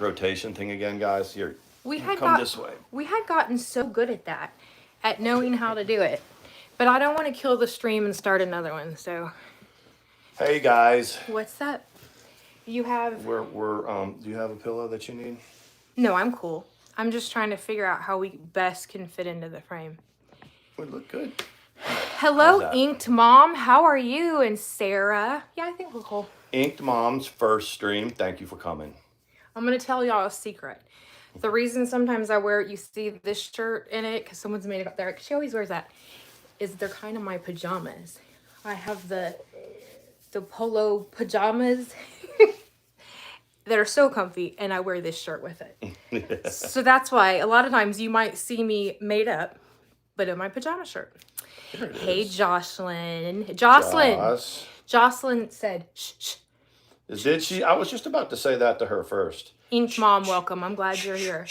rotation thing again, guys. This way. We had gotten so good at that, at knowing how to do it. But I don't want to kill the stream and start another one. So, Hey guys, what's that? You have? we're do you have a pillow that you need? No, I'm cool. I'm just trying to figure out how we best can fit into the frame. Would look good. Hello, Inked Mom. How are you? And Sarah. Yeah, I think we're cool. Inked Mom's first stream. Thank you for coming. I'm going to tell y'all a secret. The reason sometimes I wear, you see this shirt in it, because someone's made it up there, she always wears that, is they're kind of my pajamas. I have the polo pajamas that are so comfy, and I wear this shirt with it. So that's why a lot of times you might see me made up, but in my pajama shirt. Hey, Jocelyn. Jocelyn said, shh, shh. Did she? I was just about to say that to her first. Inked Mom, welcome. I'm glad you're here.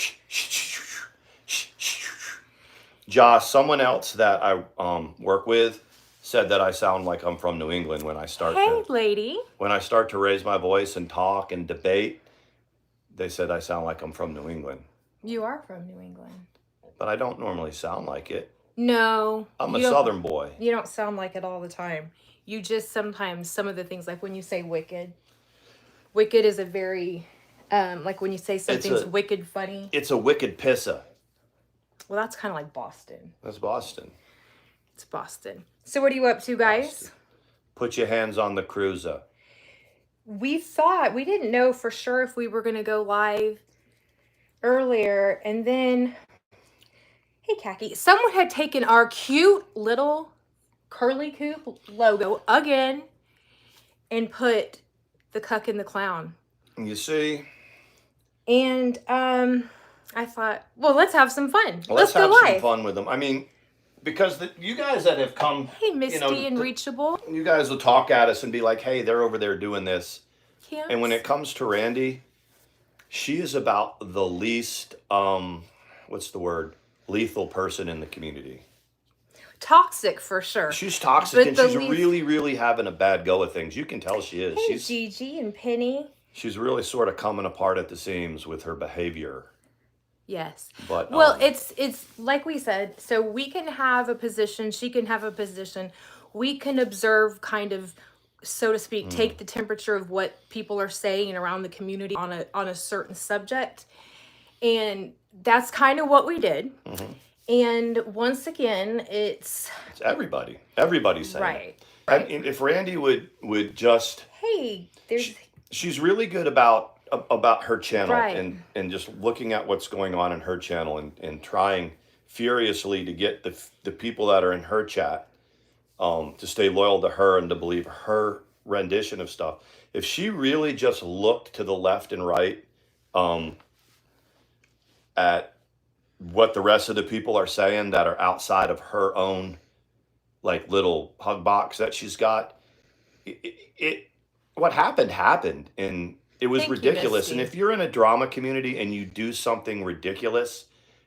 Josh, someone else that I work with said that I sound like I'm from New England when I start. Hey, lady. When I start to raise my voice and talk and debate, they said I sound like I'm from New England. You are from New England. But I don't normally sound like it. No. I'm a Southern boy. You don't sound like it all the time. You just sometimes, some of the things, like when you say wicked. Wicked is a very, like when you say something's wicked funny. It's a wicked pissa. Well, that's kind of like Boston. That's Boston. It's Boston. So what are you up to, guys? Boston. Put your hands on the cruiser. We didn't know for sure if we were going to go live earlier. And then, hey, Khaki, someone had taken our cute little curly coop logo again and put the cuck and the clown. You see? And I thought, well, let's have some fun. Let's have some fun with them. I mean, because you guys that have come... Hey, Misty and Reachable. You guys will talk at us and be like, hey, they're over there doing this. Yes. And when it comes to Randi, she is about the least, what's the word? Lethal person in the community. Toxic for sure. She's toxic, and she's really, really having a bad go of things. You can tell she is. Hey, Gigi and Penny. She's really sort of coming apart at the seams with her behavior. Yes. But well, it's like we said, so we can have a position, she can have a position. We can observe, kind of, so to speak, take the temperature of what people are saying around the community on a certain subject. And that's kind of what we did. Mm-hmm. And once again, it's everybody. Everybody's saying right. I mean, if Randi would just... Hey, she's really good about her channel, right. and just looking at what's going on in her channel and trying furiously to get the people that are in her chat to stay loyal to her and to believe her rendition of stuff. If she really just looked to the left and right at what the rest of the people are saying that are outside of her own like little hug box that she's got, what happened, and it was ridiculous. And if you're in a drama community and you do something ridiculous,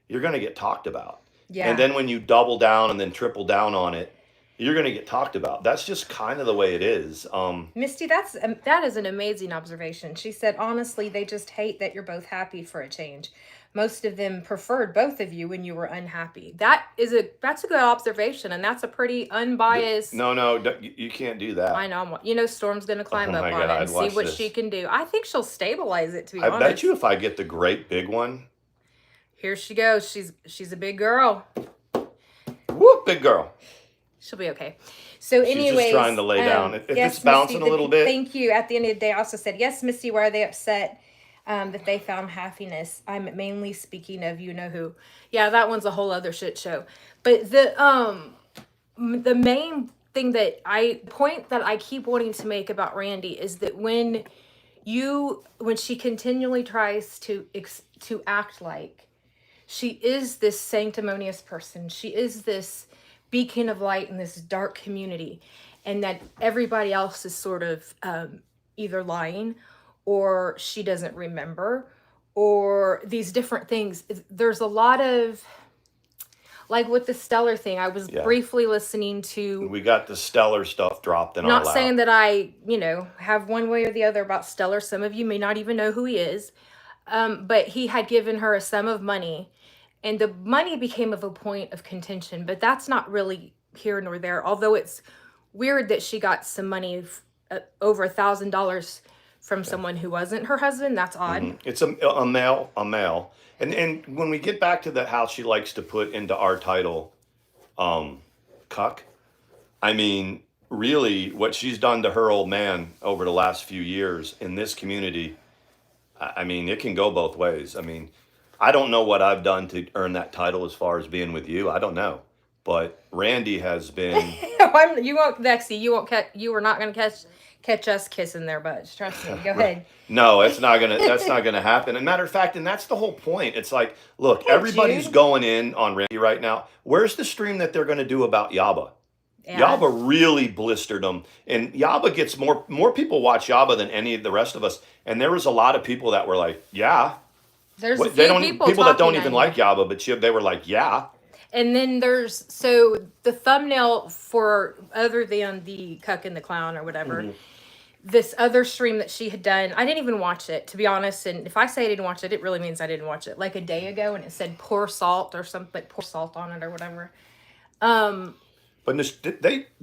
you're going to get talked about. Yeah. And then when you double down and then triple down on it, you're going to get talked about. That's just kind of the way it is. Misty, that is an amazing observation. She said, honestly, they just hate that you're both happy for a change. Most of them preferred both of you when you were unhappy. That's a good observation, and that's a pretty unbiased... No, you can't do that. I know. Storm's going to climb up on it and see what she can do. I think she'll stabilize it, to be honest. I bet you if I get the great big one... Here she goes. She's a big girl. Whoop, big girl. She'll be okay. So anyways... She's just trying to lay down. If it's bouncing Misty, a little bit... Thank you. At the end of the day, I also said, yes, Misty, why are they upset? That they found happiness. I'm mainly speaking of you-know-who. Yeah, that one's a whole other shit show. But the main thing that I keep wanting to make about Randi is that when she continually tries to act like she is this sanctimonious person, she is this beacon of light in this dark community, and that everybody else is sort of either lying, or she doesn't remember, or these different things. There's a lot of, like with the Stellar thing, I was briefly listening to... We got the Stellar stuff dropped in our lap. Not saying that I, have one way or the other about Stellar. Some of you may not even know who he is. But he had given her a sum of money, and the money became of a point of contention. But that's not really here nor there. Although it's weird that she got some money, over $1,000 from someone who wasn't her husband. That's odd. It's a male. And when we get back to the how she likes to put into our title, cuck. I mean, really, what she's done to her old man over the last few years in this community. I mean, it can go both ways. I mean, I don't know what I've done to earn that title as far as being with you. I don't know, but Randy has been. You won't, Lexi. You won't catch. You are not going to catch us kissing their butts. Trust me. Go ahead. No, it's not gonna. That's not gonna happen. And matter of fact, and that's the whole point. It's like, look, Hey, everybody's Jude. going in on Randy right now. Where's the stream that they're gonna do about Yaba? Yeah. Yaba really blistered them, and Yaba gets more people watch Yaba than any of the rest of us. And there was a lot of people that were like, "Yeah." There's a They few don't people people that don't talking even on like here. Yaba, but they were like, "Yeah." And then there's so the thumbnail for other than the cuck and the clown or whatever. This other stream that she had done, I didn't even watch it, to be honest. And if I say I didn't watch it, it really means I didn't watch it. Like a day ago, and it said pour salt or something, like pour salt on it or whatever. But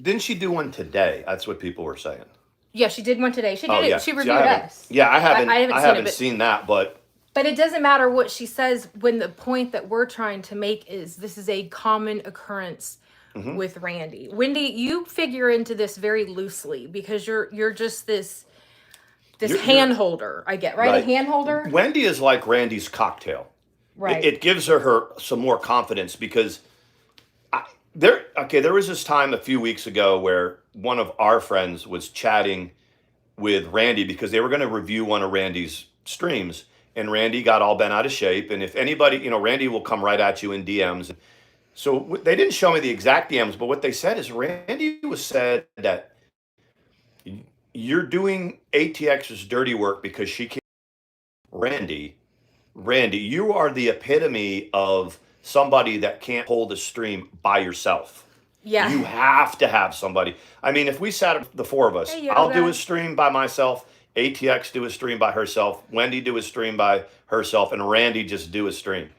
didn't she do one today? That's what people were saying. Yeah, she did one today. She did Oh it. yeah. She See, reviewed I haven't. us. Yeah, I haven't. I haven't I seen it, haven't but seen that, but it doesn't matter what she says when the point that we're trying to make is this is a common occurrence with Randy. Wendy, you figure into this very loosely because you're just this You're- hand holder, I get, right? Right. A hand holder? Wendy is like Randy's cocktail. Right. It gives her some more confidence because there was this time a few weeks ago where one of our friends was chatting with Randy because they were going to review one of Randy's streams, and Randy got all bent out of shape. And if anybody, Randy will come right at you in DMs. So they didn't show me the exact DMs, but what they said is Randy was said that you're doing ATX's dirty work because she can't. Randy, you are the epitome of somebody that can't hold a stream by yourself. Yeah. You have to have somebody. I mean, if we sat the four of us, Hey, I'll do Yoga. a stream by myself, ATX do a stream by herself, Wendy do a stream by herself, and Randy just do a stream.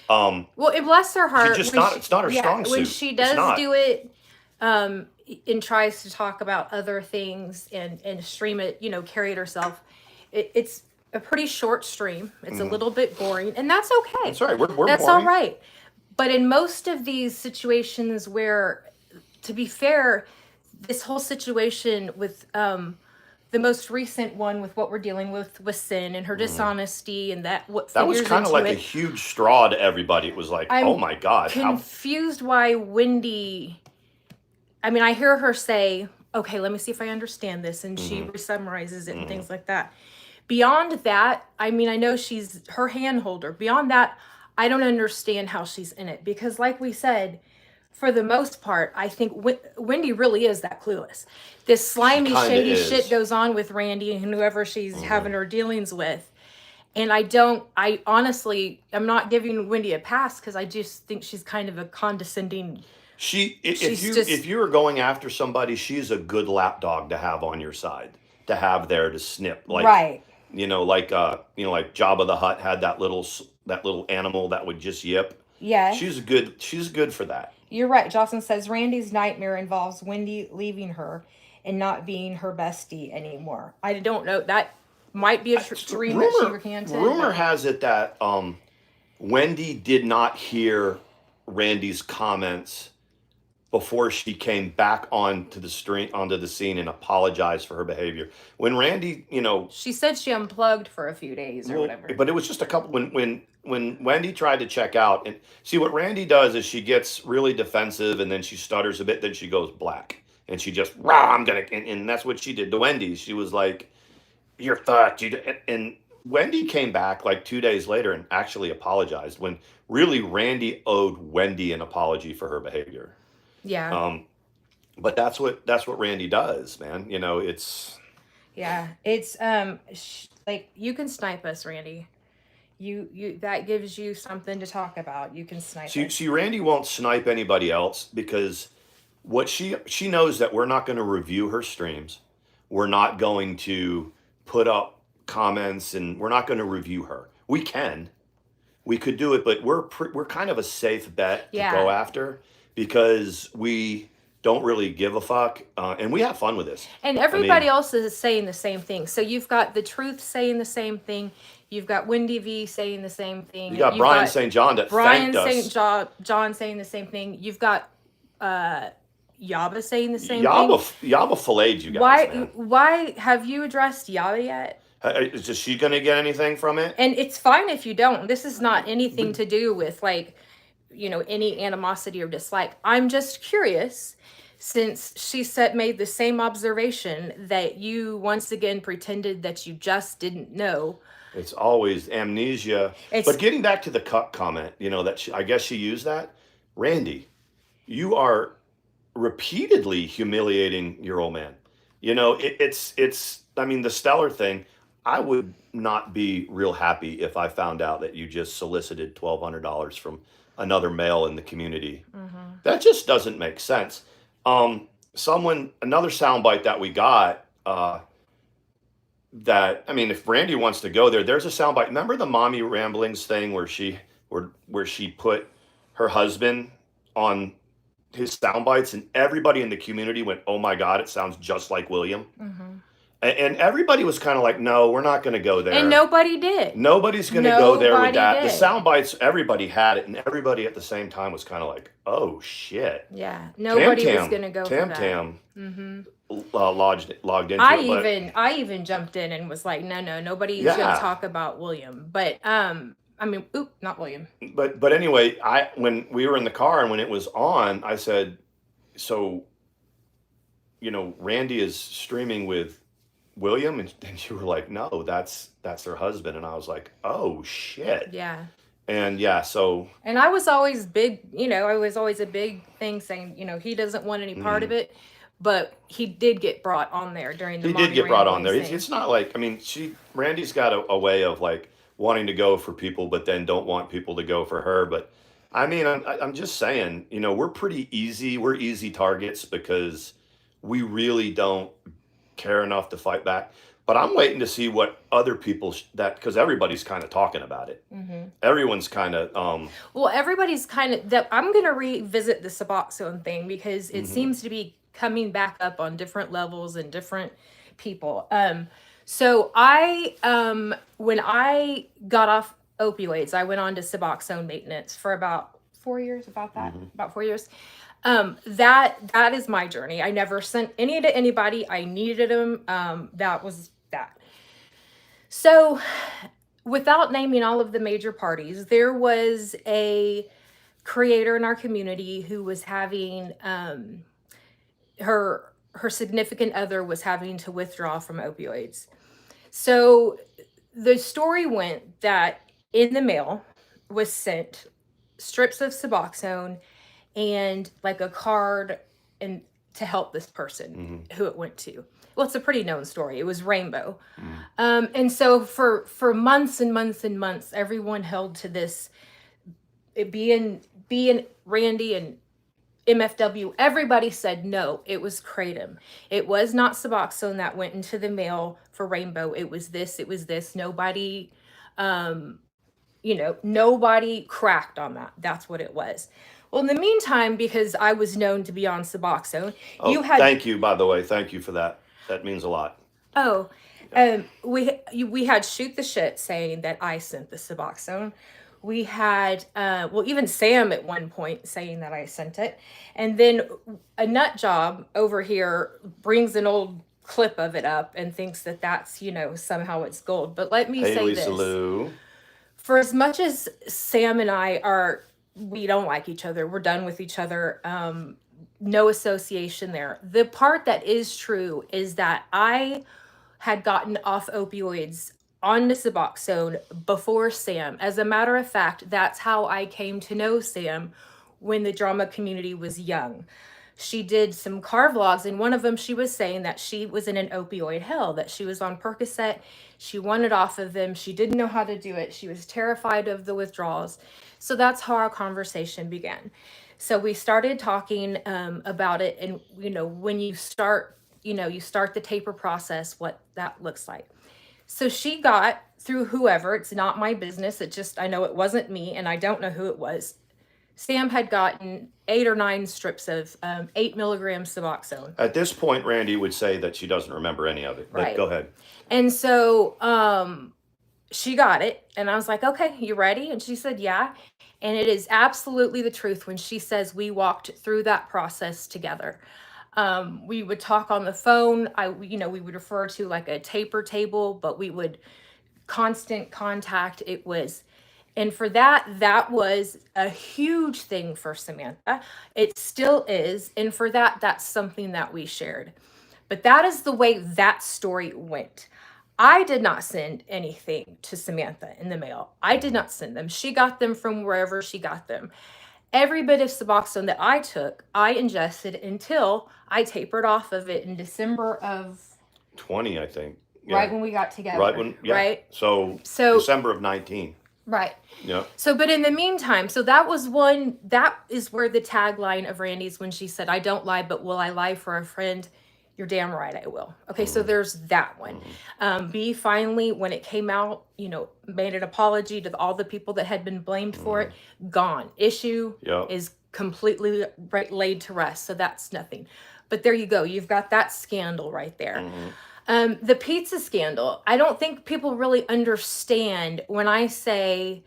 Well, it bless her heart. just when not- it's not her strong When suit. she It's does not. do it, and tries to talk about other things and stream it, carry it herself. It's a pretty short stream. It's a little bit boring, and that's okay. That's all right. We're That's boring. all right. But in most of these situations where, to be fair, this whole situation with the most recent one with what we're dealing with Sin and her dishonesty and that That was figures kind of into like a it. huge straw to everybody. It was like, I'm oh my God. Confused why Wendy. I mean, I hear her say, "Okay, let me see if I understand this," and she summarizes it and things like that. Beyond that, I mean, I know she's her hand holder. Beyond that, I don't understand how she's in it because, like we said, for the most part, I think Wendy really is that clueless. This slimy, kinda shady is. shit goes on with Randy and whoever she's having her dealings with. And I honestly, I'm not giving Wendy a pass because I just think she's kind of a condescending. If you were going after somebody, she's a good lapdog to have on your side, to have there to snip. Like, Right. like Jabba the Hutt had that little animal that would just yip. Yeah. She's good for that. You're right. Jocelyn says Randy's nightmare involves Wendy leaving her and not being her bestie anymore. I don't know. That might be a dream that she recanted. Rumor has it that Wendy did not hear Randy's comments before she came back onto the scene and apologized for her behavior. When Randy, She said she unplugged for a few days or whatever. but it was just a couple. When Wendy tried to check out, and see what Randy does is she gets really defensive and then she stutters a bit, then she goes black and she just and that's what she did to Wendy. She was like, "You're fucked." And Wendy came back like 2 days later and actually apologized when really Randy owed Wendy an apology for her behavior. Yeah. But that's what Randy does, man. It's Yeah. It's like you can snipe us, Randy. You that gives you something to talk about. You can snipe us. see Randy won't snipe anybody else because what she knows that we're not going to review her streams. We're not going to put up comments and we're not going to review her. we can. We could do it, but we're kind of a safe bet to go Yeah. after because we don't really give a fuck, and we have fun with this. And I everybody mean, else is saying the same thing. So you've got the truth saying the same thing. You've got Wendy V saying the same you thing. got You've Brian got St. John that Brian thanked St. us. John saying the same thing. You've got uh Yaba saying the same thing. Yaba filleted you guys, Why man. why have you addressed Yaba yet? Is she gonna get anything from it? And it's fine if you don't. This is not anything to do with like, you know, any animosity or dislike. I'm just curious, since she said made the same observation that you once again pretended that you just didn't know. It's always amnesia. It's But getting back to the cuck comment, that I guess she used that. Randy, you are repeatedly humiliating your old man. It's. I mean, the Stellar thing. I would not be real happy if I found out that you just solicited $1,200 from another male in the community. That just doesn't make sense. Another soundbite that we got. That I mean, if Randy wants to go there, there's a soundbite. Remember the mommy ramblings thing where she put her husband on his sound bites, and everybody in the community went, "Oh my God, it sounds just like William." And everybody was kind of like, "No, we're not going to go there." and nobody did. Nobody's going to go there with Nobody that. The did. sound bites, everybody had it, and everybody at the same time was kind of like, "Oh shit." Yeah, nobody was Tam gonna go for Tam that. Tam hmm logged into I it, but I even jumped in and was like, no, nobody's gonna yeah. talk about William. But I mean, not William. But anyway, when we were in the car and when it was on, I said, "So, Randy is streaming with William," and you were like, "No, that's her husband," and I was like, "Oh shit." Yeah. And yeah, so And I was always big, I was always a big thing saying, he doesn't want any part of it. But he did get brought on there during the he did mommy get brought on ramblings there. thing. It's not like, I mean, Randy's got a way of like wanting to go for people, but then don't want people to go for her. But I mean, I'm just saying, we're pretty easy. We're easy targets because we really don't care enough to fight back. But I'm waiting to see what other people because everybody's kind of talking about it. Everyone's kind of Well, everybody's kind of that. I'm gonna revisit the Suboxone thing because it seems to be coming back up on different levels and different people. So I when I got off opioids, I went on to Suboxone maintenance for about 4 years. About 4 years. That is my journey. I never sent any to anybody. I needed them. That was that. So, without naming all of the major parties, there was a creator in our community who was having her significant other was having to withdraw from opioids. So the story went that in the mail was sent strips of Suboxone and like a card and to help this person who it went to. Well, it's a pretty known story. It was Rainbow. And so for months and months and months, everyone held to this, it being Randy and MFW, everybody said no, it was Kratom. It was not Suboxone that went into the mail for Rainbow. It was this. Nobody, nobody cracked on that. That's what it was. Well, in the meantime, because I was known to be on Suboxone, thank you, by the way. Thank you for that. That means a lot. Oh, we had Shoot the Shit saying that I sent the Suboxone. We had, even Sam at one point saying that I sent it. And then a nut job over here brings an old clip of it up and thinks that that's, somehow it's gold. But let me say Lisa this. Lou. For as much as Sam and I we don't like each other. We're done with each other. No association there. The part that is true is that I had gotten off opioids on the Suboxone before Sam. As a matter of fact, that's how I came to know Sam when the drama community was young. She did some car vlogs, and one of them she was saying that she was in an opioid hell, that she was on Percocet. She wanted off of them. She didn't know how to do it. She was terrified of the withdrawals. So that's how our conversation began. So we started talking about it, and when you start the taper process, what that looks like. So she got through whoever. It's not my business. It just, I know it wasn't me, and I don't know who it was. Sam had gotten 8 or 9 strips of 8 milligrams Suboxone. At this point, Randy would say that she doesn't remember any of it. But Right. go ahead. And so she got it, and I was like, okay, you ready? And she said, yeah. And it is absolutely the truth when she says we walked through that process together. We would talk on the phone. We would refer to like a taper table, but we would constant contact. It was, and for that was a huge thing for Samantha. It still is. And for that's something that we shared. But that is the way that story went. I did not send anything to Samantha in the mail. I did not send them. She got them from wherever she got them. Every bit of Suboxone that I took, I ingested until I tapered off of it in December of 20, I think. Yeah. Right when we got together. Right when, yeah. Right. So December of 19. Right. Yeah. So, but in the meantime, so that is where the tagline of Randy's, when she said, I don't lie, but will I lie for a friend? You're damn right I will. Okay, so there's that one. B finally, when it came out, made an apology to all the people that had been blamed for it. Gone. Issue is completely laid to rest. So that's nothing. But there you go. You've got that scandal right there. The pizza scandal. I don't think people really understand when I say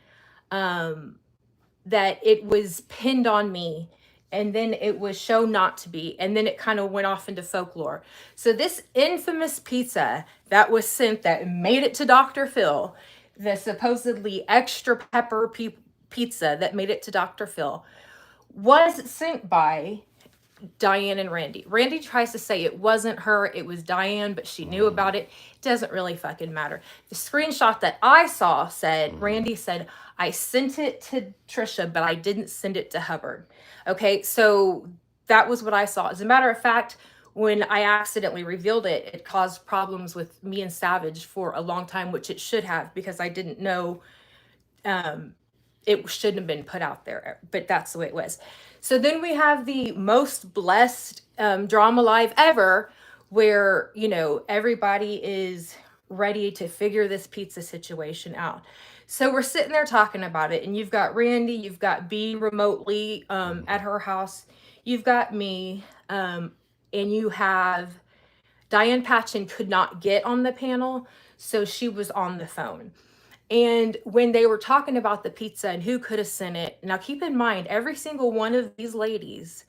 that it was pinned on me, and then it was shown not to be, and then it kind of went off into folklore. So this infamous pizza that was sent, that made it to Dr. Phil, the supposedly extra pepper pizza that made it to Dr. Phil, was sent by Diane and Randy. Randy tries to say it wasn't her, it was Diane, but she knew about it. It doesn't really fucking matter. The screenshot that I saw said, Randy said, I sent it to Trisha, but I didn't send it to Hubbard. Okay, so that was what I saw. As a matter of fact, when I accidentally revealed it, it caused problems with me and Savage for a long time, which it should have, because I didn't know it shouldn't have been put out there, but that's the way it was. So then we have the most blessed drama live ever, where, everybody is ready to figure this pizza situation out. So we're sitting there talking about it, and you've got Randy, you've got B remotely at her house, you've got me, and you have Diane Patchen could not get on the panel, so she was on the phone. And when they were talking about the pizza and who could have sent it, now keep in mind, every single one of these ladies,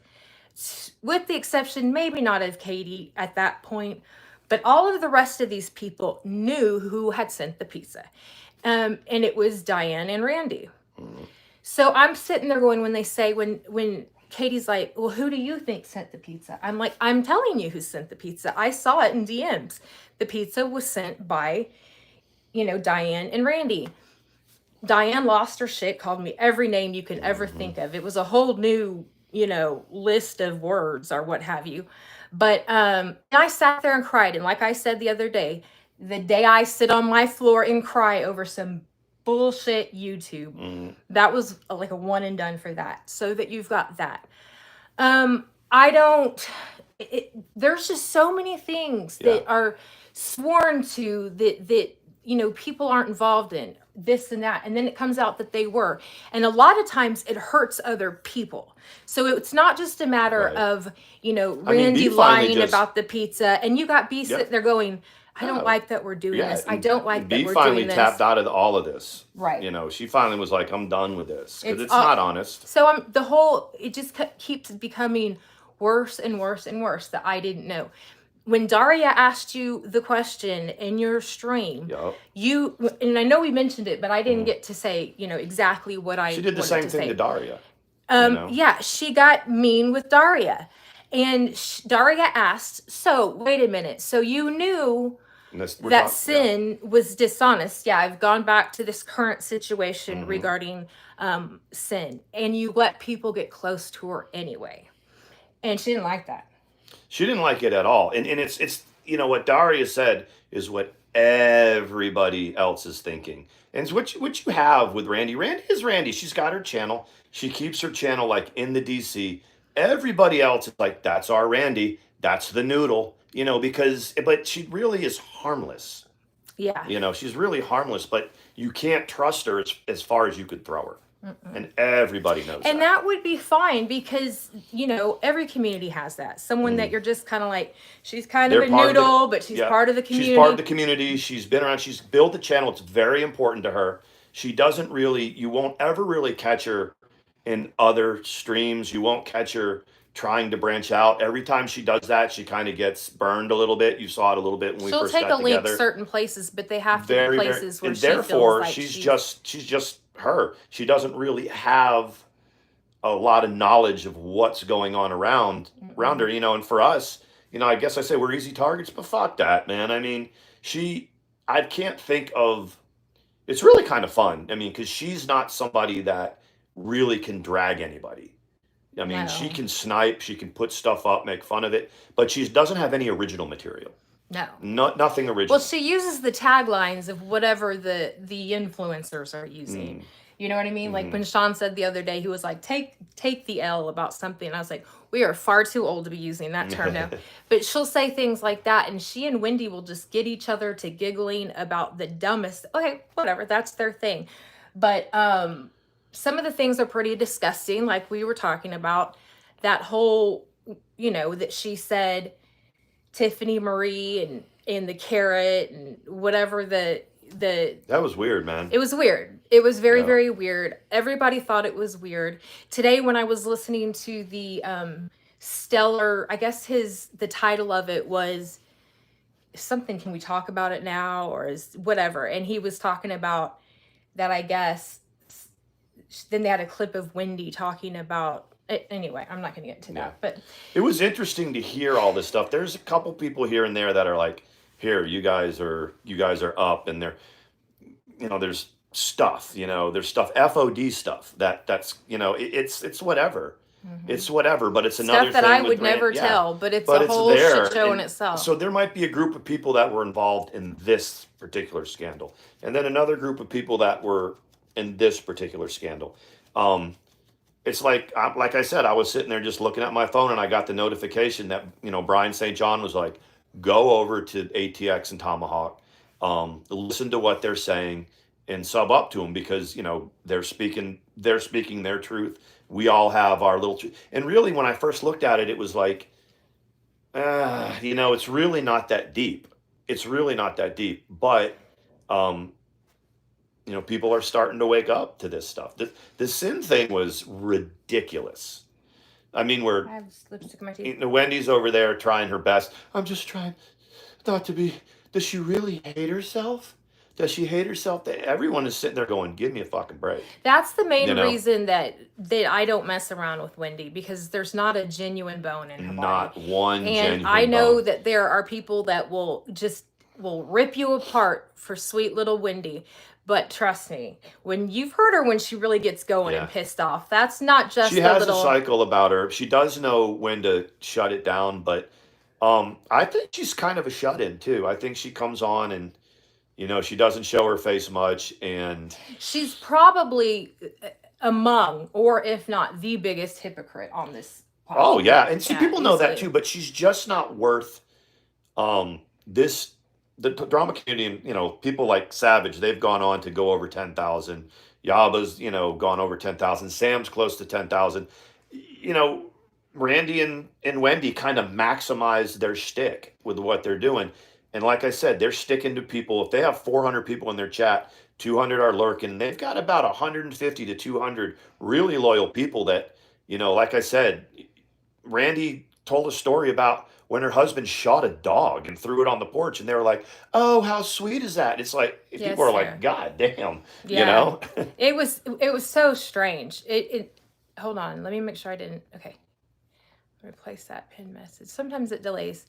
with the exception maybe not of Katie at that point, but all of the rest of these people knew who had sent the pizza. And it was Diane and Randy. So I'm sitting there going, when they say, when Katie's like, well, who do you think sent the pizza? I'm like, I'm telling you who sent the pizza. I saw it in DMs. The pizza was sent by, Diane and Randy. Diane lost her shit, called me every name you could ever think of. It was a whole new, list of words or what have you. But I sat there and cried. And like I said the other day, the day I sit on my floor and cry over some bullshit YouTube, that was like a one and done for that. So that you've got that. There's just so many things that are sworn to that people aren't involved in, this and that, and then it comes out that they were, and a lot of times it hurts other people. So it's not just a matter of Randy lying about the pizza, and you got B sitting there going, I don't like that we're doing this. I don't like that we're doing this. B finally tapped out of all of this. Right. She finally was like, I'm done with this, because it's not honest. So it just keeps becoming worse and worse and worse that I didn't know. When Daria asked you the question in your stream, and I know we mentioned it, but I didn't get to say, exactly what I. She did the same thing to Daria. Yeah, she got mean with Daria, and Daria asked, "So wait a minute. So you knew that Sin was dishonest? Yeah, I've gone back to this current situation regarding Sin, and you let people get close to her anyway, and she didn't like that." She didn't like it at all. And it's what Daria said is what everybody else is thinking. And it's what you have with Randy. Randy is Randy. She's got her channel. She keeps her channel like in the DC. Everybody else is like, that's our Randy. That's the noodle. But she really is harmless. Yeah. You know, she's really harmless, but you can't trust her as far as you could throw her. And everybody knows And that. that would be fine because, every community has that. Someone that you're just kind of like, she's kind of They're a part of the, noodle, but she's yeah, part of the she's part of community. the community. She's been around. She's built the channel. It's very important to her. She doesn't really, you won't ever really catch her in other streams. You won't catch her trying to branch out. Every time she does that, she kind of gets burned a little bit. You saw it a little bit when we She'll first take a got link together. certain places, but they have to be Very, very, places where and she feels therefore like she's just her. She doesn't really have a lot of knowledge of what's going on around her, and for us, I guess I say we're easy targets, but fuck that, man. I mean, she I can't think of it's really kind of fun. I mean, because she's not somebody that really can drag anybody. I mean, she no, can snipe, she can put stuff up, make fun of it, but she doesn't have any original material. no. Nothing Well, original. she uses the taglines of whatever the influencers are using. You know what I mean? Like when Sean said the other day, he was like, take the L about something. And I was like, we are far too old to be using that term now. But she'll say things like that, and she and Wendy will just get each other to giggling about the dumbest. Okay, whatever, that's their thing. But some of the things are pretty disgusting, like we were talking about. That whole, that she said Tiffany Marie and the carrot and whatever That was weird, man. it was weird. It was very, Yeah. very weird. Everybody thought it was weird. Today when I was listening to the Stellar, I guess the title of it was something, can we talk about it now, or is whatever, and he was talking about that, I guess. Then they had a clip of Wendy talking about it. Anyway, I'm not going to get into that, but It was interesting to hear all this stuff. There's a couple people here and there that are like, here, you guys are up, and there's stuff, there's stuff, FOD stuff that's, it's whatever. It's whatever, but it's another stuff that thing I with would brand, never yeah. tell, but it's But a it's whole there, shit show in and itself. so there might be a group of people that were involved in this particular scandal, and then another group of people that were in this particular scandal. It's like I said, I was sitting there just looking at my phone, and I got the notification that Brian St. John was like, go over to ATX and Tomahawk, listen to what they're saying, and sub up to them, because they're speaking their truth. We all have our little truth. And really, when I first looked at it, it was like, it's really not that deep. It's really not that deep, but um, people are starting to wake up to this stuff. The sin thing was ridiculous. I mean, I have lipstick in my teeth. Wendy's over there trying her best. I'm just trying not to be. Does she really hate herself? Does she hate herself? That everyone is sitting there going, "Give me a fucking break." That's the main You know, reason that I don't mess around with Wendy, because there's not a genuine bone in her body. not one And genuine I know bone. that there are people that will rip you apart for sweet little Wendy. But trust me, when you've heard her when she really gets going and Yeah. pissed off, that's not just She a has a little. cycle about her. She does know when to shut it down, but I think she's kind of a shut-in too. I think she comes on and she doesn't show her face much, and She's probably among, or if not the biggest hypocrite on this oh yeah, podcast. and see, Yeah, people know that easily. too, but she's just not worth this the drama community. And people like Savage, they've gone on to go over 10,000. Yaba's gone over 10,000. Sam's close to 10,000. you know Randy and Wendy kind of maximize their shtick with what they're doing. And like I said, they're sticking to people. If they have 400 people in their chat, 200 are lurking. They've got about 150 to 200 really loyal people that, like I said, Randy told a story about when her husband shot a dog and threw it on the porch, and they were like, "Oh, how sweet is that?" It's like, if Yes, people are sir. like, "God damn," Yeah. It was so strange. It hold on, let me make sure I didn't. Okay, replace that pin message. Sometimes it delays.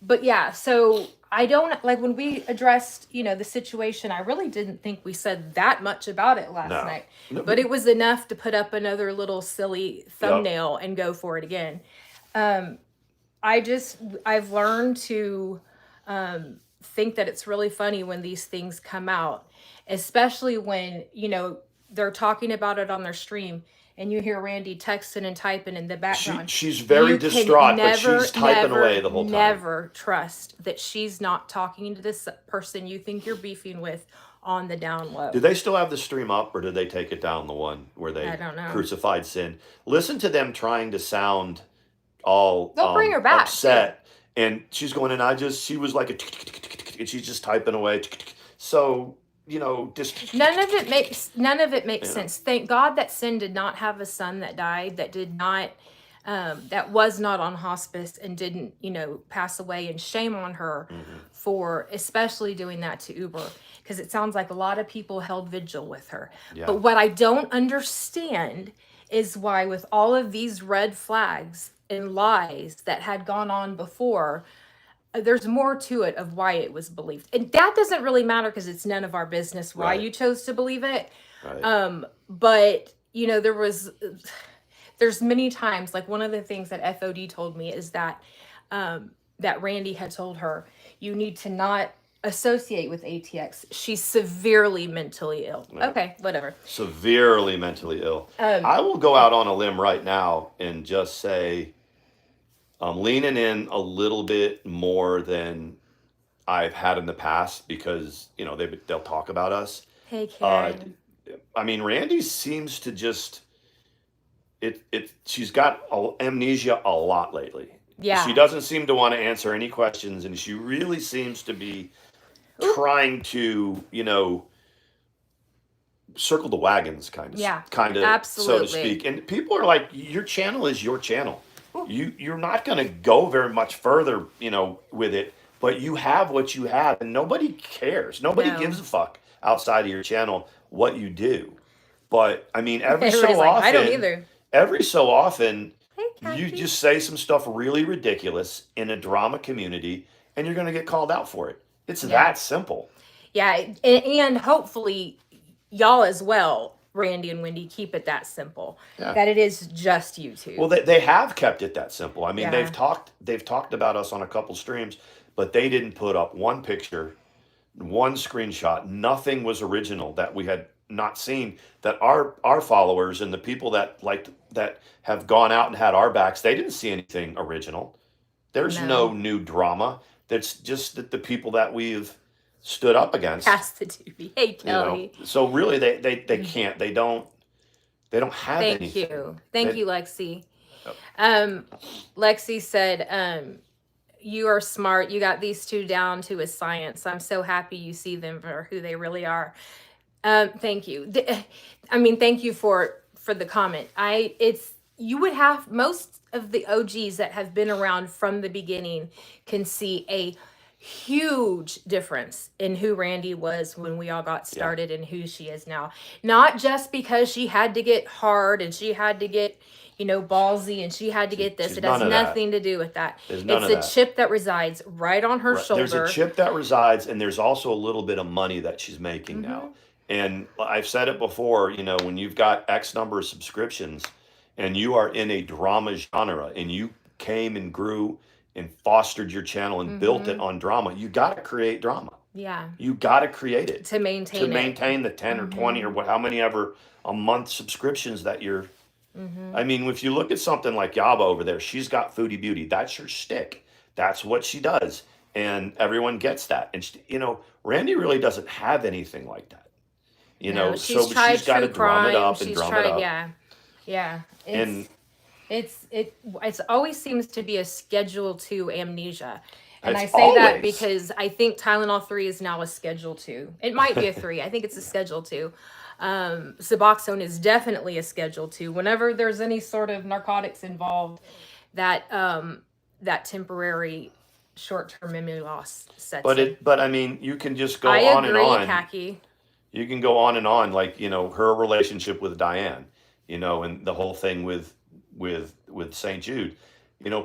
But yeah, so I don't like when we addressed, the situation. I really didn't think we said that much about it last No. night, No, but it was enough to put up another little silly Yep. thumbnail and go for it again. I've learned to think that it's really funny when these things come out, especially when, they're talking about it on their stream and you hear Randy texting and typing in the background, She's very you can distraught, but never, she's typing never, away the whole time. never trust that she's not talking to this person you think you're beefing with on the down low. Do they still have the stream up, or did they take it down, the one where they I don't know. crucified sin? Listen to them trying to sound all They'll bring her back, upset. And she's going, and she was like and she's just typing away. So, just none of it makes sense. Thank God that Sin did not have a son that died, that did not that was not on hospice and didn't, pass away, and shame on her for especially doing that to Uber, because it sounds like a lot of people held vigil with her. Yeah. But what I don't understand is why, with all of these red flags and lies that had gone on before, there's more to it of why it was believed. And that doesn't really matter because it's none of our business why you chose to believe it. Right. But, there's many times, like one of the things that FOD told me is that that Randy had told her, you need to not associate with ATX. She's severely mentally ill. Right. Okay, whatever. Severely mentally ill. I will go out on a limb right now and just say I'm leaning in a little bit more than I've had in the past, because, they'll talk about us. Hey, Karen. Randy seems to just... she's got amnesia a lot lately. Yeah. She doesn't seem to want to answer any questions, and she really seems to be trying to, circle the wagons, kind of, so to speak. And people are like, your channel is your channel. You're not going to go very much further, with it, but you have what you have, and nobody cares. Nobody gives a fuck outside of your channel what you do. But every so often, I don't either. Every so often, you just say some stuff really ridiculous in a drama community, and you're going to get called out for it. It's that simple. Yeah, and hopefully y'all as well, Randy and Wendy, keep it that simple. Yeah. That it is just you two. Well, they have kept it that simple. They've talked about us on a couple streams, but they didn't put up one picture, one screenshot. Nothing was original that we had not seen, that our followers and the people that have gone out and had our backs, they didn't see anything original. There's no new drama. That's just that the people that we've stood up against. That's the duty. Hey, Kelly. So really, they can't. They don't have anything. Thank you, Lexi. Lexi said, you are smart. You got these two down to a science. I'm so happy you see them for who they really are. Thank you. Thank you for the comment. You would have, most of the OGs that have been around from the beginning can see a huge difference in who Randi was when we all got started and who she is now. Not just because she had to get hard and she had to get, ballsy and she had to get this. It has nothing to do with that. It's a chip that resides right on her shoulder. There's a chip that resides, and there's also a little bit of money that she's making now. And I've said it before, when you've got X number of subscriptions and you are in a drama genre and you came and grew and fostered your channel and built it on drama, you got to create drama. Yeah. You got to create it. To maintain the 10 or 20 or how many ever a month subscriptions that you're... if you look at something like Yaba over there, she's got Foodie Beauty. That's her shtick. That's what she does. And everyone gets that. And, Randi really doesn't have anything like that. She's got to drum it up and drum it up. Yeah. It always seems to be a Schedule 2 amnesia. And I say that because I think Tylenol 3 is now a Schedule 2. It might be a 3. I think it's a Schedule 2. Suboxone is definitely a Schedule 2. Whenever there's any sort of narcotics involved, that temporary short-term memory loss sets in. But you can just go on and on. Khaki. You can go on and on, like, her relationship with Diane, and the whole thing with St. Jude.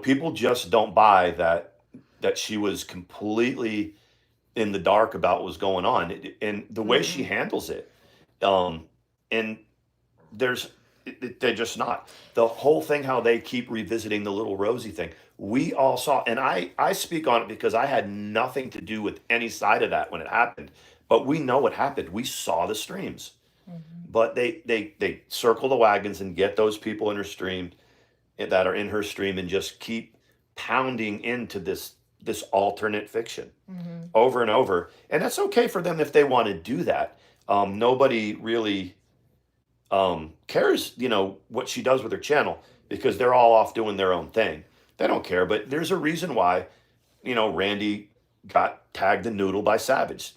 People just don't buy that she was completely in the dark about what was going on, and the way she handles it. And they're just not. The whole thing, how they keep revisiting the little Rosie thing. We all saw, and I speak on it because I had nothing to do with any side of that when it happened. But we know what happened. We saw the streams. but they circle the wagons and get those people in her stream that are in her stream and just keep pounding into this alternate fiction over and over. And that's okay for them if they want to do that. Nobody really cares, what she does with her channel because they're all off doing their own thing. They don't care, but there's a reason why, Randy got tagged the noodle by Savage.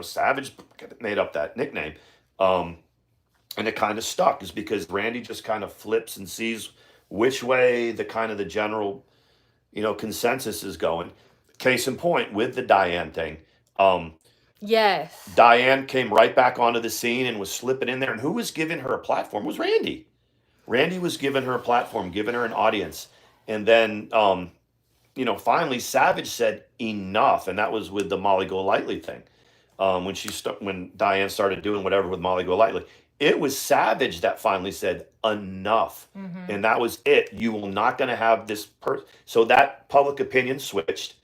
Savage made up that nickname. And it kind of stuck is because Randy just kind of flips and sees which way the general, consensus is going. Case in point with the Diane thing. Yes. Diane came right back onto the scene and was slipping in there. And who was giving her a platform was Randy. Randy was giving her a platform, giving her an audience. And then, finally Savage said enough. And that was with the Molly Golightly thing. When Diane started doing whatever with Molly Golightly, it was Savage that finally said enough. And that was it. You will not going to have this person. So that public opinion switched.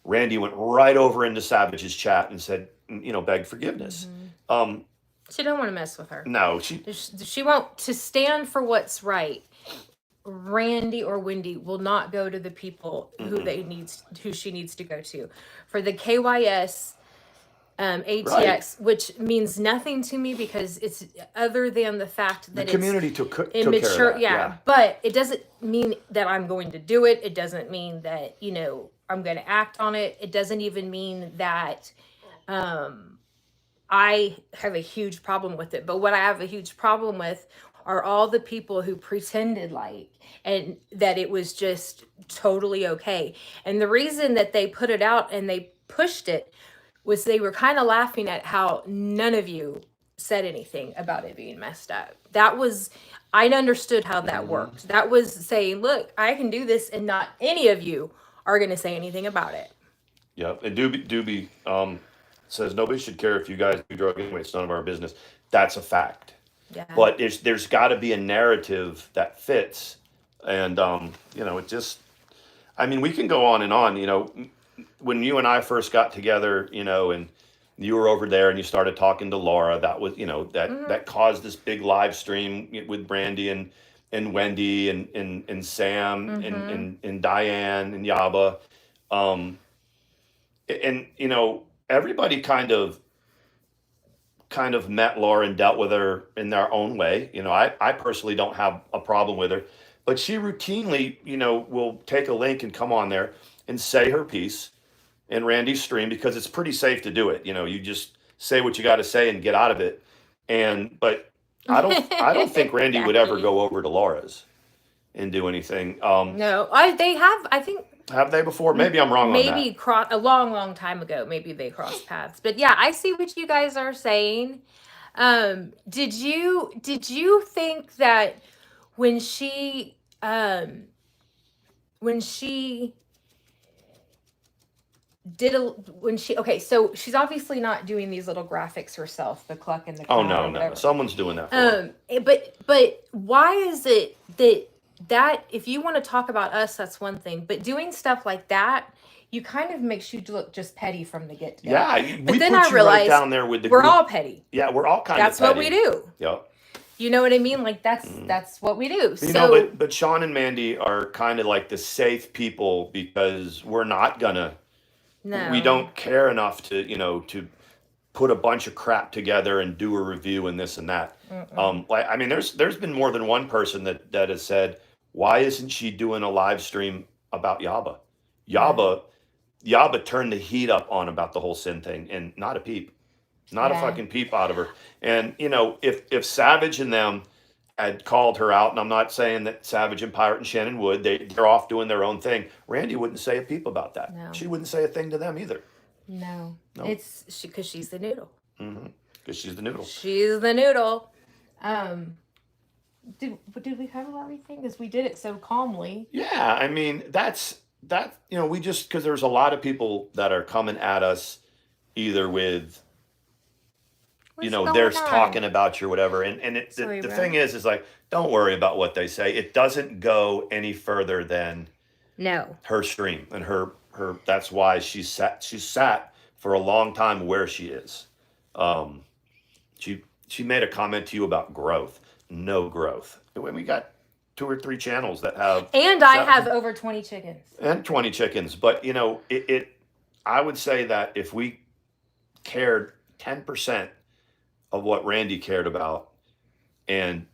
Randy went right over into Savage's chat and said, beg forgiveness. She don't want to mess with her. No, she won't. To stand for what's right, Randy or Wendy will not go to the people who she needs to go to. For the KYS ATX, right, which means nothing to me because it's other than the fact that the community took immature. Care of that. Yeah, but it doesn't mean that I'm going to do it. It doesn't mean that I'm going to act on it. It doesn't even mean that I have a huge problem with it. But what I have a huge problem with are all the people who pretended and that it was just totally okay. And the reason that they put it out and they pushed it was they were kind of laughing at how none of you said anything about it being messed up. I understood how that worked. That was saying, look, I can do this and not any of you are going to say anything about it. Yep. And Doobie says nobody should care if you guys do drug anyway. It's none of our business. That's a fact. Yeah. But there's got to be a narrative that fits. And, it just, we can go on and on, when you and I first got together, and you were over there and you started talking to Laura, that was, that caused this big live stream with Brandy and Wendy and Sam and Diane and Yaba. Everybody kind of met Laura and dealt with her in their own way. I personally don't have a problem with her, but she routinely, will take a link and come on there and say her piece in Randy's stream because it's pretty safe to do it. You just say what you got to say and get out of it. But I don't think Randy would ever go over to Laura's and do anything. No, they have. I think. Have they before? Maybe I'm wrong on that. Maybe a long time ago. Maybe they crossed paths. But yeah, I see what you guys are saying. Did you think that when she okay, so she's obviously not doing these little graphics herself, the cluck and the oh no, someone's doing that for her. But why is it that if you want to talk about us, that's one thing, but doing stuff like that, you kind of makes you look just petty from the get go. Yeah, but then I realized right down there with the we're group. all petty. Yeah, we're all kind that's of petty. That's what we do. Yep. You know what I mean? Like that's what we do. But Sean and Mandy are kind of like the safe people because we're not gonna. No. We don't care enough to to put a bunch of crap together and do a review and this and that. There's been more than one person that has said, why isn't she doing a live stream about Yaba? Yaba turned the heat up on about the whole sin thing, and not a peep. Not a fucking peep out of her. And, if Savage and them had called her out, and I'm not saying that Savage and Pirate and Shannon would, they're off doing their own thing. Randy wouldn't say a peep about that. No. She wouldn't say a thing to them either. No. It's because she's the noodle. Because she's the noodle. She's the noodle. Did we cover everything? Because we did it so calmly. Yeah, that's we just, because there's a lot of people that are coming at us either with they're talking about you or whatever. And the thing is like, don't worry about what they say. It doesn't go any further than her stream and her that's why she's sat for a long time where she is. she made a comment to you about growth. No growth. When we got 2 or 3 channels that have And I have over 20 chickens. and 20 chickens, but you know, I would say that if we cared 10% of what Randy cared about, and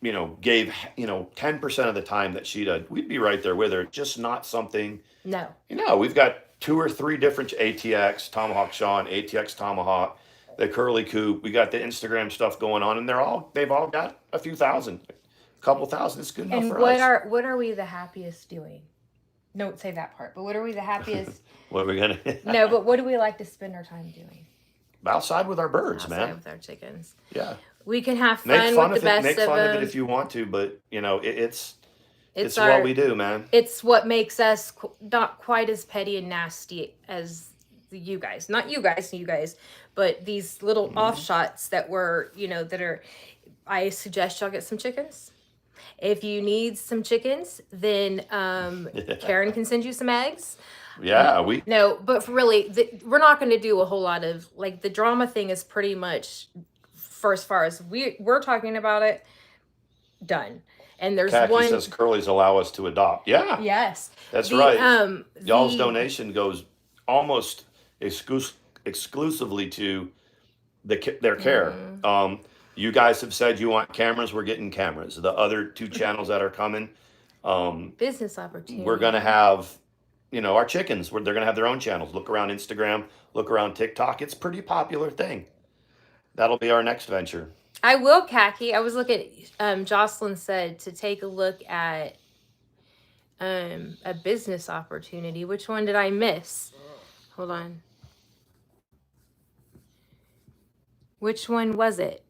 you know, gave 10% of the time that she did, we'd be right there with her. Just not something. No. You know, we've got 2 or 3 different ATX Tomahawk Sean, ATX Tomahawk, the Curly Coop. We got the Instagram stuff going on, and they've all got a few thousand, a couple thousand. It's good enough And for us. what are we the happiest doing? Don't say that part. But what are we the happiest? What are we gonna? No, but what do we like to spend our time doing? Outside with our birds, Outside man. with our chickens. Yeah. We can have Make fun fun with of the it. best Make of fun of them. it if you want to, but you know, it's our, what we do, man. It's what makes us not quite as petty and nasty as you guys. Not you guys, but these little offshots that were, that are. I suggest y'all get some chickens. If you need some chickens, then Karen can send you some eggs. Yeah, No, but really, we're not going to do a whole lot of, like, the drama thing is pretty much, for as far as we're talking about it, done. And there's Khaki one says Curly's allow us to adopt. Yeah, yes, that's right. Y'all's the donation goes almost exclusively to their care. You guys have said you want cameras. We're getting cameras. The other 2 channels that are coming, business opportunity. we're gonna have, our chickens. They're gonna have their own channels. Look around Instagram. Look around TikTok. It's a pretty popular thing. That'll be our next venture. I will, Khaki. I was looking. Jocelyn said to take a look at a business opportunity. Which one did I miss? Hold on. Which one was it?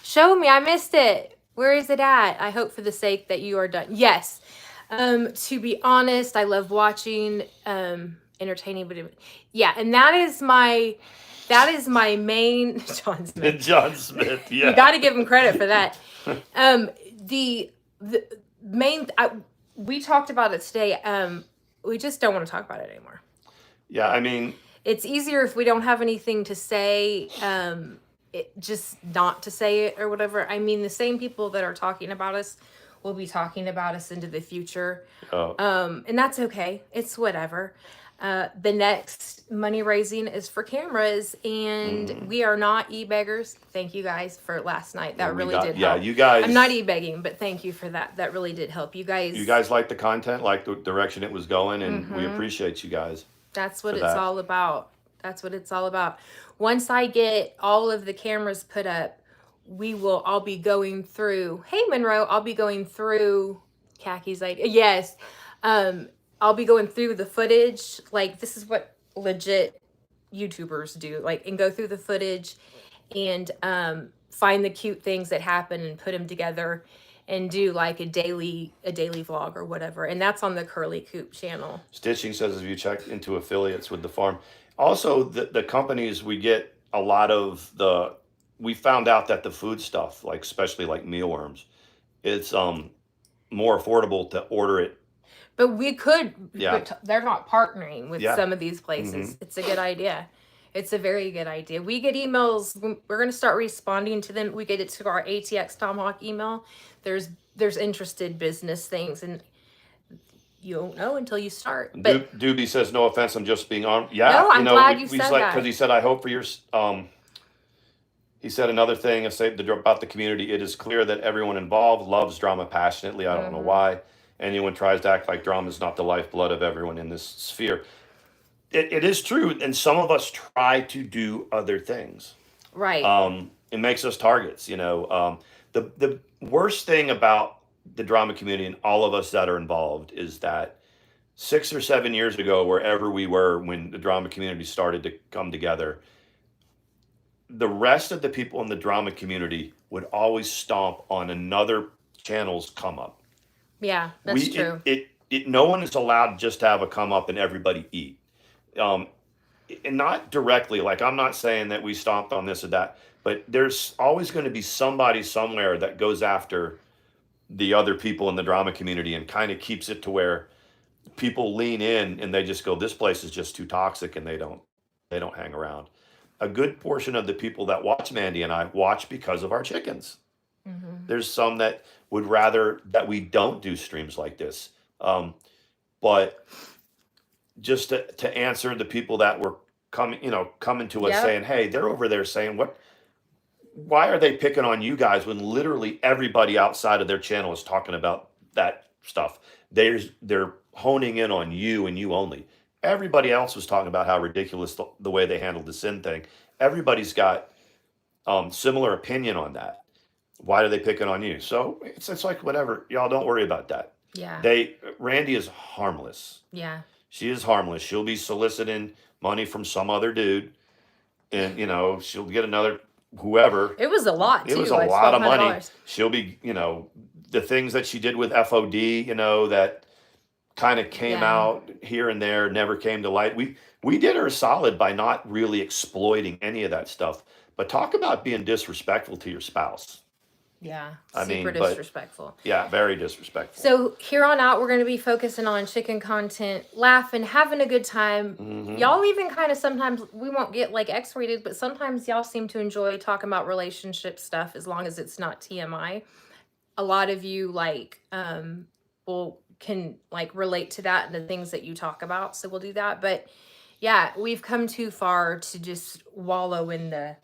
Show me. I missed it. Where is it at? I hope for the sake that you are done. Yes. To be honest, I love watching entertaining, but yeah, and that is my main John Smith. John Smith, yeah. You got to give him credit for that. The main we talked about it today. We just don't want to talk about it anymore. Yeah, I mean, it's easier if we don't have anything to say. Just not to say it or whatever. I mean, the same people that are talking about us will be talking about us into the future. And that's okay. It's whatever. The next money raising is for cameras, and we are not e-beggars. Thank you guys for last night. That really did help. Yeah, you guys. I'm not e-begging, but thank you for that. That really did help. You guys like the content, like the direction it was going, and we appreciate you guys. That's what it's all about. That's what it's all about. Once I get all of the cameras put up, I'll be going through, hey Monroe, I'll be going through Khaki's idea. Yes. I'll be going through the footage. Like, this is what legit YouTubers do, like, and go through the footage and find the cute things that happen and put them together and do like a daily vlog or whatever. And that's on the Curly Coop channel. Stitching says, if you check into affiliates with the farm, also the companies, we get a lot of we found out that the food stuff, like especially like mealworms, it's more affordable to order it. But we could, but they're not partnering with some of these places. It's a good idea. It's a very good idea. We get emails. We're going to start responding to them. We get it to our ATX Tomahawk email. There's interested business things, and you don't know until you start. But Doobie says, no offense, I'm just being on. Yeah, no, I'm glad you said that. Because he said, I hope for your. He said another thing about the community. It is clear that everyone involved loves drama passionately. I don't know why anyone tries to act like drama is not the lifeblood of everyone in this sphere. It is true, and some of us try to do other things. Right. It makes us targets. The worst thing about the drama community and all of us that are involved is that 6 or 7 years ago, wherever we were when the drama community started to come together, the rest of the people in the drama community would always stomp on another channel's come up. Yeah, that's true. No one is allowed just to have a come up and everybody eat. And not directly, like, I'm not saying that we stomped on this or that, but there's always going to be somebody somewhere that goes after the other people in the drama community and kind of keeps it to where people lean in and they just go, this place is just too toxic, and they don't hang around. a good portion of the people that watch Mandy and I watch because of our chickens. Mm-hmm. There's some that would rather that we don't do streams like this. But just to answer the people that were coming to us Yep. saying, hey, they're over there saying, why are they picking on you guys when literally everybody outside of their channel is talking about that stuff? They're honing in on you and you only. Everybody else was talking about how ridiculous the way they handled the sin thing. Everybody's got similar opinion on that. Why are they picking on you? So it's like whatever. Y'all don't worry about that. Yeah. Randi is harmless. Yeah. She is harmless. She'll be soliciting money from some other dude, and she'll get another whoever. It was a lot too. It was a like lot of money. $1,200. She'll be, the things that she did with FOD, that kind of came Yeah. out here and there, never came to light. We did her a solid by not really exploiting any of that stuff. But talk about being disrespectful to your spouse. Yeah. I Super mean, but- disrespectful. Yeah, very disrespectful. So here on out, we're going to be focusing on chicken content, laughing, having a good time. Mhm. Y'all even kind of sometimes, we won't get like X-rated, but sometimes y'all seem to enjoy talking about relationship stuff as long as it's not TMI. A lot of you can like relate to that and the things that you talk about. So we'll do that. But yeah, we've come too far to just wallow in the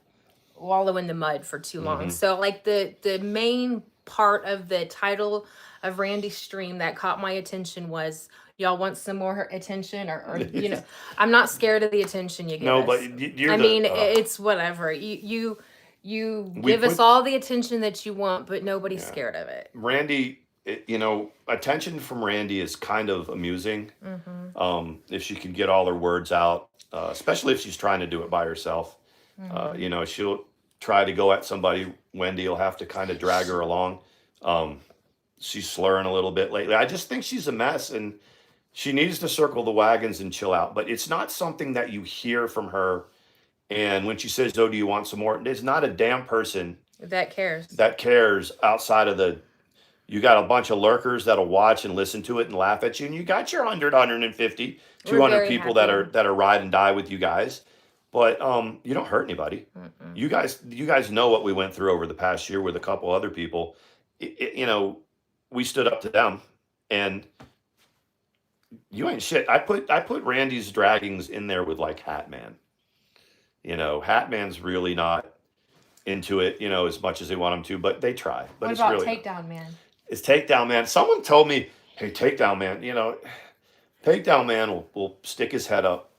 mud for too long. Mhm. So like the main part of the title of Randy's stream that caught my attention was, y'all want some more attention or I'm not scared of the attention you give No, us. but it's whatever. You give us all the attention that you want, but nobody's scared of it. Randi, attention from Randi is kind of amusing. Mm-hmm. If she can get all her words out, especially if she's trying to do it by herself. Mm-hmm. She'll try to go at somebody. Wendy will have to kind of drag her along. She's slurring a little bit lately. I just think she's a mess, and she needs to circle the wagons and chill out. But it's not something that you hear from her. And when she says, "Oh, do you want some more?" There's not a damn person That cares outside of you got a bunch of lurkers that'll watch and listen to it and laugh at you. And you got your 100, 150, 200 people that are ride and die with you guys. But you don't hurt anybody. Mm-mm. You guys know what we went through over the past year with a couple other people. We stood up to them, and you ain't shit. I put Randy's draggings in there with like Hat Man. Hat Man's really not into it, as much as they want him to, but they try. But What it's about really Takedown Man? It's Takedown Man. Someone told me, hey, Takedown Man, Takedown Man will stick his head up.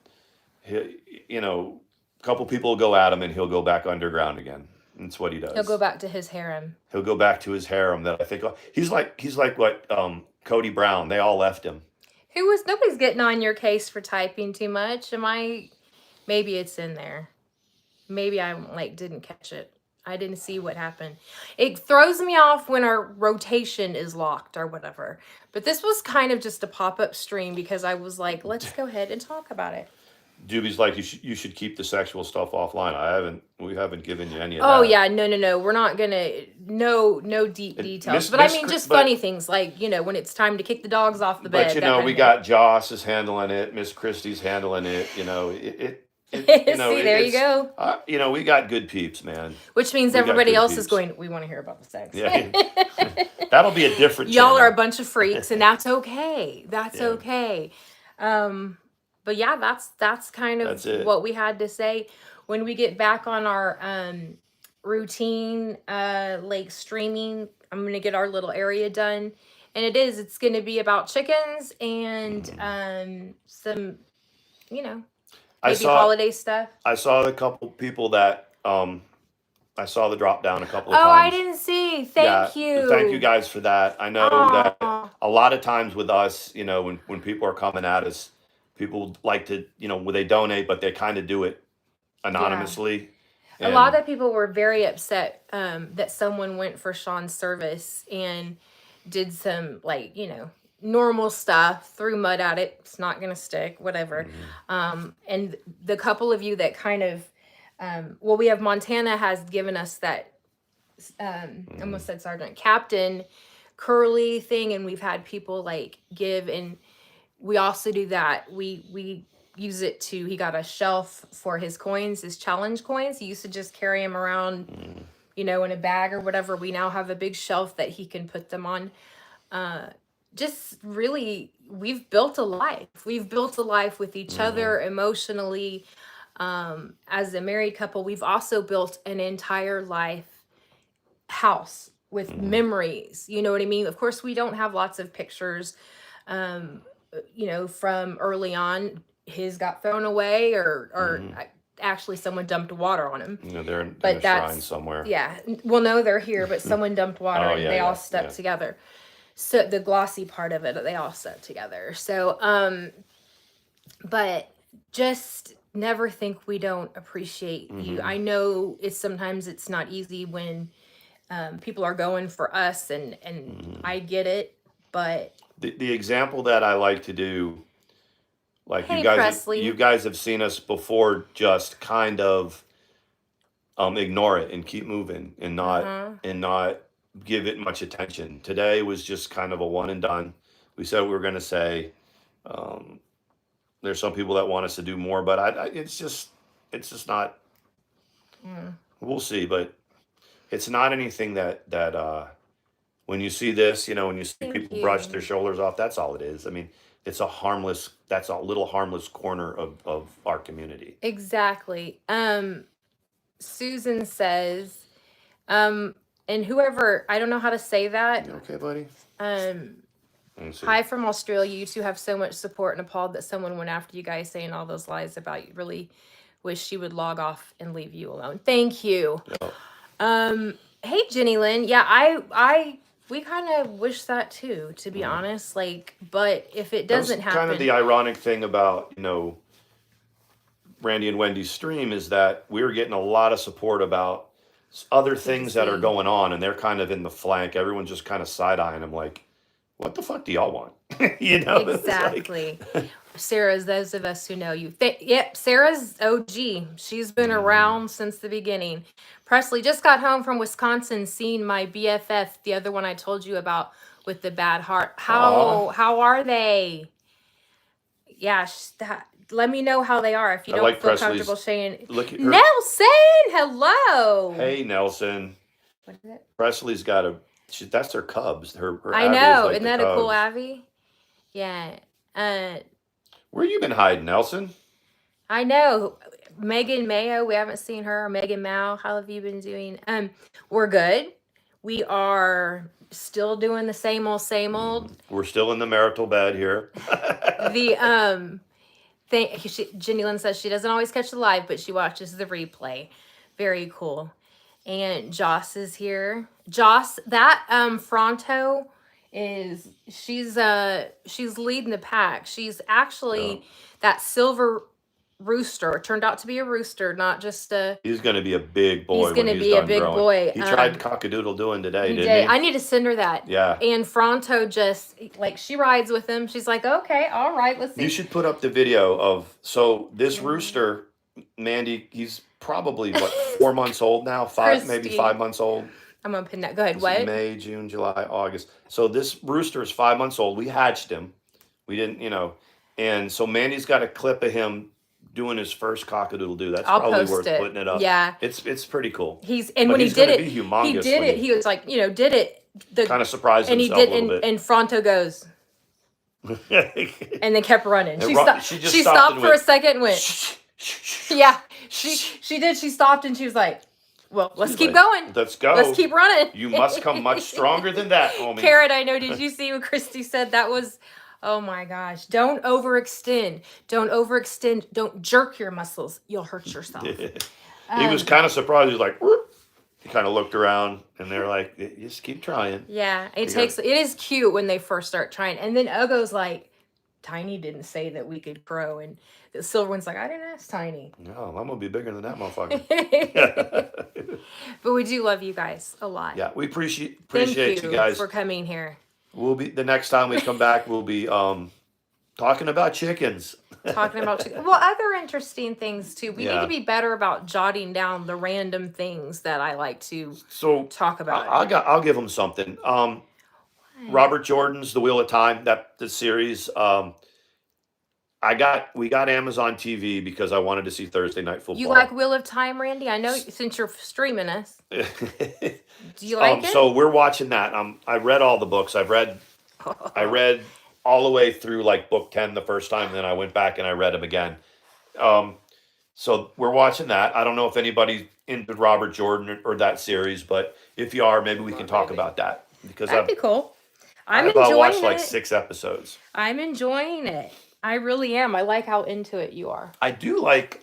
A couple people will go at him and he'll go back underground again. That's what he does. He'll go back to his harem. He'll go back to his harem that I think he's like what Cody Brown. They all left him. Nobody's getting on your case for typing too much. Maybe it's in there. Maybe I didn't catch it. I didn't see what happened. It throws me off when our rotation is locked or whatever. But this was kind of just a pop-up stream because I was like, let's go ahead and talk about it. Doobie's like, you should keep the sexual stuff offline. We haven't given you any of that. Oh yeah, no. We're not gonna no deep details. But just funny things like, when it's time to kick the dogs off the bed. But we got Joss is handling it, Miss Christie's handling it, See, there you go. We got good peeps, man. Which means everybody else is going, we want to hear about the sex. Yeah. That'll be a different Y'all channel. are a bunch of freaks, and that's okay. That's okay. But yeah, that's kind of what we had to say. When we get back on our routine, streaming, I'm going to get our little area done. And it's going to be about chickens and some, maybe holiday stuff. I saw a couple people that I saw the drop down a couple of times. Oh, I didn't see. Thank you. Thank you guys for that. I know that a lot of times with us, when people are coming at us, people like to, they donate, but they kind of do it anonymously. Yeah. A lot of people were very upset that someone went for Sean's service and did some normal stuff, threw mud at it. It's not going to stick, whatever. Mm-hmm. And the couple of you that kind of, we have Montana has given us that, I almost said Sergeant, Captain Curly thing. And we've had people give, and we also do that. We use it to, he got a shelf for his coins, his challenge coins. He used to just carry them around, you know, in a bag or whatever. We now have a big shelf that he can put them on. Just really, we've built a life. We've built a life with each other emotionally. As a married couple, we've also built an entire life house with memories. You know what I mean? Of course, we don't have lots of pictures, you know, from early on. His got thrown away, or actually someone dumped water on him. You know, they're in But a that's shrine somewhere. yeah. Well, no, they're here, but someone dumped water Oh, and yeah, they all yeah, stuck yeah. together. So the glossy part of it, they all stuck together. So, but just never think we don't appreciate you. I know sometimes it's not easy when people are going for us, and I get it, but The example that I like to do, like hey, Presley. you guys have seen us before, just kind of ignore it and keep moving and not give it much attention. Today was just kind of a one and done. We said what we were going to say. There's some people that want us to do more, but it's just not. We'll see, but it's not anything that when you see this, you know, when you see Thank people you. brush their shoulders off, that's all it is. I mean, that's a little harmless corner of our community. Exactly. Susan says, and whoever, I don't know how to say that. You okay, buddy? Let me see. Hi from Australia. You two have so much support and appalled that someone went after you guys saying all those lies about you. Really wish she would log off and leave you alone. Thank you. Yep. Hey, Jenny Lynn. Yeah, we kind of wish that too, to be honest. Like, but if it doesn't happen, kind of the ironic thing about, you know, Randy and Wendy's stream is that we're getting a lot of support about other things that are going on, and they're kind of in the flank. Everyone's just kind of side-eyeing them like, what the fuck do y'all want? You know? Exactly. Sarah's, those of us who know you. Yep, Sarah's OG. She's been around since the beginning. Presley just got home from Wisconsin, seeing my BFF, the other one I told you about with the bad heart. How are they? Yeah, let me know how they are if you don't like feel Presley's- comfortable saying. Look at her. Nelson, hello. Hey, Nelson. What is it? Presley's got that's her cubs. Her I Abby know. is like Isn't the that a cool cubs. Abby? Yeah. Where you been hiding, Nelson? I know. Megan Mayo, we haven't seen her. Megan Mao, how have you been doing? We're good. We are still doing the same old. We're still in the marital bed here. The Jenny Lynn says she doesn't always catch the live, but she watches the replay. Very cool. And Joss is here. Joss, that Fronto she's leading the pack. She's actually that silver rooster. It turned out to be a rooster, not just a. He's going to be a big boy. He's going to be a big boy. He tried cockadoodle doing today, didn't he? I need to send her that. Yeah. And Fronto just like she rides with him. She's like, okay, all right, let's see. You should put up the video of this rooster, Mandi. He's probably what 4 months old now, maybe 5 months old. I'm gonna pin that. Go ahead. This What? is May, June, July, August. So this rooster is 5 months old. We hatched him. We didn't, you know, and so Mandy's got a clip of him doing his first cockadoodle do. That's I'll probably post worth it. putting it up. Yeah. It's pretty cool. When But he he's did gonna it, be humongous he did when it. He was like, you know, did it. Kind of surprised and he himself did, a little bit. and Fronto goes, and then kept running. She She stopped for a went, second and went. Yeah, she did. She stopped and she was like, well, let's keep going. Let's go. Let's keep running. You must come much stronger than that, homie. Carrot, I know. Did you see what Christy said? That was, oh my gosh. Don't overextend. Don't jerk your muscles. You'll hurt yourself. He was kind of surprised. He was like, whoop. He kind of looked around and they're like, just keep trying. Yeah, it is cute when they first start trying. And then Ugo's like, Tiny didn't say that we could grow. And the silver one's like, I didn't ask Tiny. No, I'm going to be bigger than that motherfucker. But we do love you guys a lot. Yeah, we appreciate Thank you guys for coming here. We'll be the next time we come back. We'll be talking about chickens. Well, other interesting things too. We need to be better about jotting down the random things that I like to talk about. I'll give them something. Robert Jordan's The Wheel of Time, the series. we got Amazon TV because I wanted to see Thursday Night Football. You like Wheel of Time, Randy? I know since you're streaming us. Do you like it? So we're watching that. I read all the books. I read all the way through like book 10 the first time, and then I went back and I read them again. So we're watching that. I don't know if anybody's into Robert Jordan or that series, but if you are, maybe we can talk about that because That'd be cool. I've watched like 6 episodes. I'm enjoying it. I really am. I like how into it you are. I do like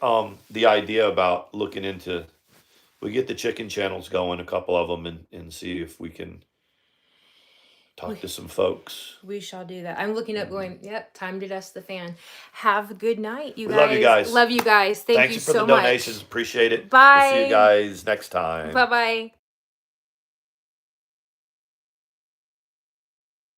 the idea about looking into. We get the chicken channels going, a couple of them, and see if we can talk to some folks. We shall do that. I'm looking up going, yep, time to dust the fan. Have a good night, you guys. Love you guys. Love you guys. Thank you Thanks for so the much. donations. Appreciate it. Bye. We'll see you guys next time. Bye-bye.